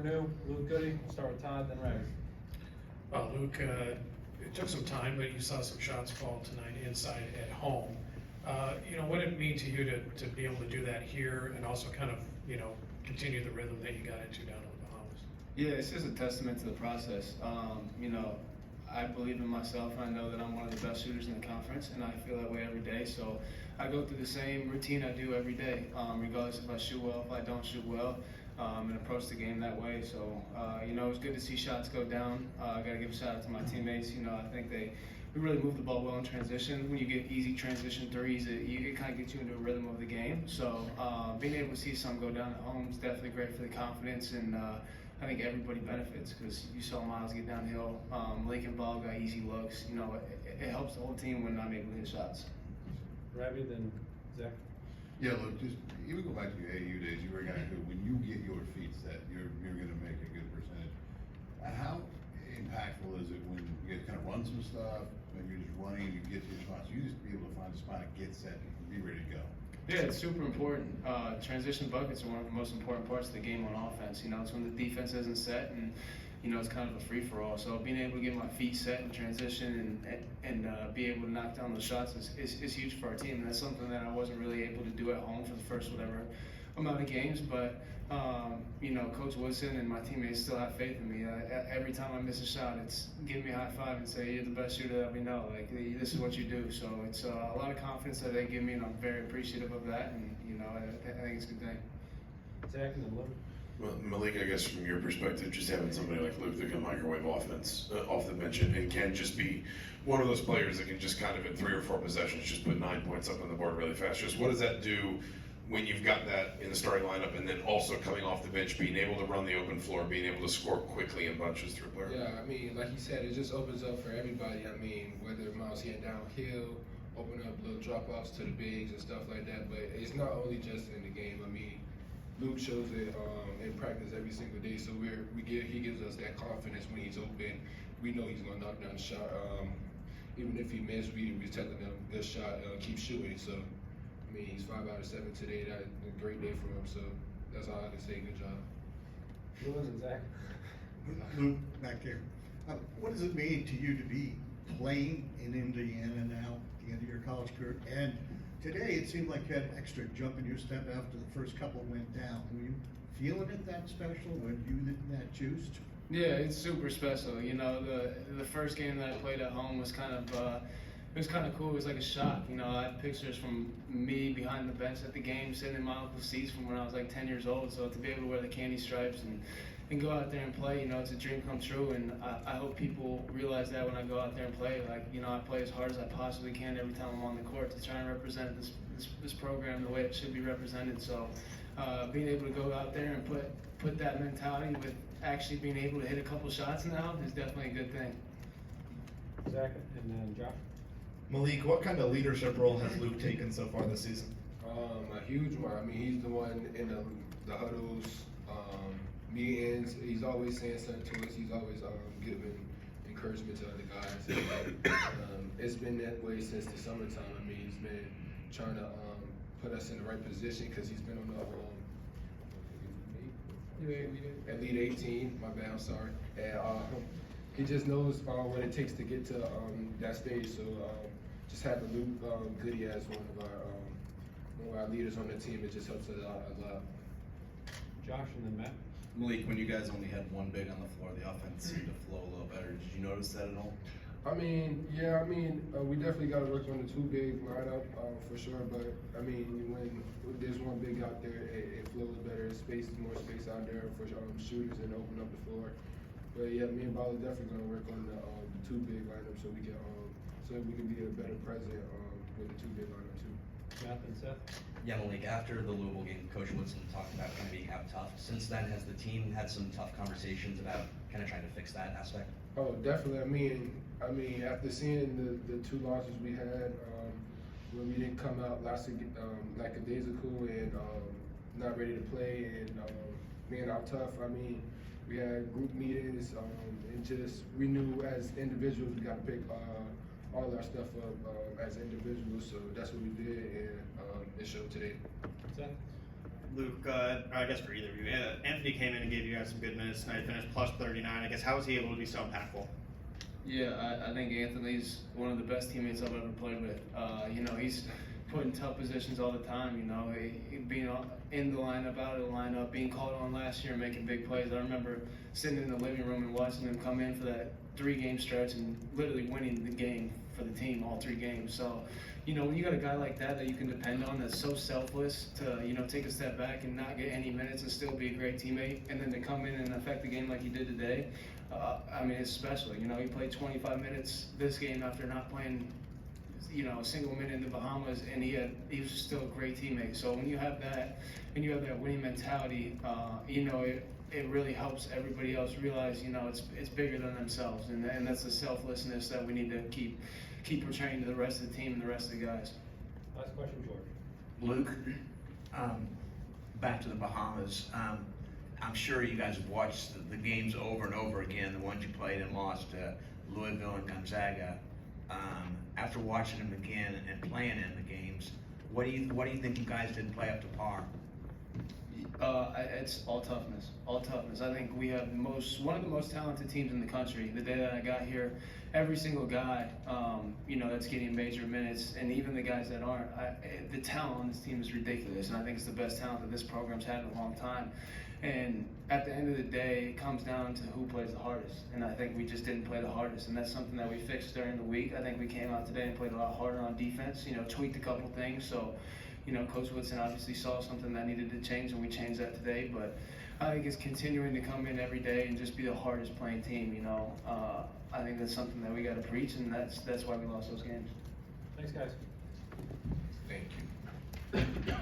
Reneau, Luke Goode. Start with Todd, then Ray. Well, Luke, it took some time, but you saw some shots fall tonight inside at home. What did it mean to you to be able to do that here and also kind of, continue the rhythm that you got into down in the Bahamas? Yeah, it's just a testament to the process. I believe in myself. I know that I'm one of the best shooters in the conference, and I feel that way every day. So I go through the same routine I do every day, regardless if I shoot well, if I don't shoot well, and approach the game that way. So, it's good to see shots go down. I got to give a shout out to my teammates. I think we really moved the ball well in transition. When you get easy transition threes, it kind of gets you into a rhythm of the game. So being able to see some go down at home is definitely great for the confidence, and I think everybody benefits because you saw Miles get downhill. Malik and Ball got easy looks. It helps the whole team when I'm able to hit shots. Ravi, then Zach. Yeah, look, just even go back to your AU days. You were a guy who, when you get your feet set, you're going to make a good percentage. How impactful is it when you guys kind of run some stuff, maybe you're just running, you get to your spots, you just be able to find a spot, get set, and be ready to go? Yeah, it's super important. Transition buckets are one of the most important parts of the game on offense. It's when the defense isn't set, and it's kind of a free-for-all. So being able to get my feet set in transition and be able to knock down those shots is huge for our team. And that's something that I wasn't really able to do at home for the first whatever amount of games. But Coach Woodson and my teammates still have faith in me. Every time I miss a shot, it's give me a high five and say, you're the best shooter that we know. Like, this is what you do. So it's a lot of confidence that they give me, and I'm very appreciative of that. And I think it's a good thing. Zach, and then Luke. Well, Malik, I guess from your perspective, just having somebody like Luke that can microwave offense off the bench and can just be one of those players that can just kind of in 3 or 4 possessions just put 9 points up on the board really fast. Just what does that do when you've got that in the starting lineup and then also coming off the bench, being able to run the open floor, being able to score quickly in bunches through player? Yeah, like you said, it just opens up for everybody. Whether Miles getting downhill, open up little drop-offs to the bigs and stuff like that. But it's not only just in the game. Luke shows it in practice every single day, so he gives us that confidence when he's open. We know he's gonna knock down the shot. Even if he missed, we telling him good shot, keep shooting. So he's 5 out of 7 today. That's a great day for him. So that's all I can say. Good job. Lewis and Zach. Luke, back here. What does it mean to you to be playing in Indiana now at the end of your college career? And today it seemed like you had extra jump in your step after the first couple went down. Were you feeling it that special when you did that juiced? Yeah, it's super special. The first game that I played at home was kind of it was kind of cool. It was like a shock. I had pictures from me behind the bench at the game, sitting in my uncle's seats from when I was like 10 years old. So to be able to wear the candy stripes and go out there and play, it's a dream come true. And I hope people realize that when I go out there and play. I play as hard as I possibly can every time I'm on the court to try and represent this program the way it should be represented. So being able to go out there and put that mentality with actually being able to hit a couple shots now is definitely a good thing. Zach, and then Josh. Malik, what kind of leadership role has Luke taken so far this season? A huge one. He's the one in the huddles, meetings. He's always saying something to us. He's always giving encouragement to other guys. It's been that way since the summertime. He's been trying to put us in the right position because he's been on the Elite 18. My bad, I'm sorry. And he just knows what it takes to get to that stage. So just having Luke Goode as one of our leaders on the team, it just helps us a lot. Josh, and then Matt. Malik, when you guys only had one big on the floor, the offense seemed to flow a little better. Did you notice that at all? We definitely got to work on the 2 big lineup for sure. But when there's one big out there, it flows better. More space out there for shooters and open up the floor. But yeah, me and Ball are definitely going to work on the 2 big lineup so we can be a better present with the 2 big lineup too. Matt and Seth. Yeah, Malik, after the Louisville game, Coach Woodson talked about kind of being out tough. Since then, has the team had some tough conversations about kind of trying to fix that aspect? Oh, definitely. After seeing the 2 losses we had, when we didn't come out like a days ago and not ready to play and being out tough, we had group meetings and we knew as individuals we got to pick all our stuff up as individuals. So that's what we did, and it showed today. Seth. Luke, or I guess for either of you, Anthony came in and gave you guys some good minutes tonight, finished plus 39. I guess, how was he able to be so impactful? Yeah, I think Anthony's one of the best teammates I've ever played with. You know, he's put in tough positions all the time. You know, he being in the lineup, out of the lineup, being called on last year, making big plays. I remember sitting in the living room and watching him come in for that 3-game stretch and literally winning the game for the team, all 3 games. So, you know, when you got a guy like that you can depend on, that's so selfless to, you know, take a step back and not get any minutes and still be a great teammate, and then to come in and affect the game like he did today, I mean, it's special. You know, he played 25 minutes this game after not playing, you know, a single minute in the Bahamas, and he was still a great teammate. So when you have that, and you have that winning mentality, you know, it really helps everybody else realize, you know, it's bigger than themselves, and that's the selflessness that we need to keep portraying to the rest of the team and the rest of the guys. Last question, George. Luke, back to the Bahamas. I'm sure you guys have watched the games over and over again, the ones you played and lost to Louisville and Gonzaga. After watching them again and playing in the games, what do you think you guys didn't play up to par? It's all toughness. All toughness. I think we have one of the most talented teams in the country. The day that I got here, every single guy, you know, that's getting major minutes, and even the guys that aren't, the talent on this team is ridiculous, and I think it's the best talent that this program's had in a long time. And at the end of the day, it comes down to who plays the hardest, and I think we just didn't play the hardest, and that's something that we fixed during the week. I think we came out today and played a lot harder on defense, you know, tweaked a couple things, so, you know, Coach Woodson obviously saw something that needed to change, and we changed that today. But I think it's continuing to come in every day and just be the hardest playing team. You know, I think that's something that we got to preach, and that's why we lost those games. Thanks, guys. Thank you.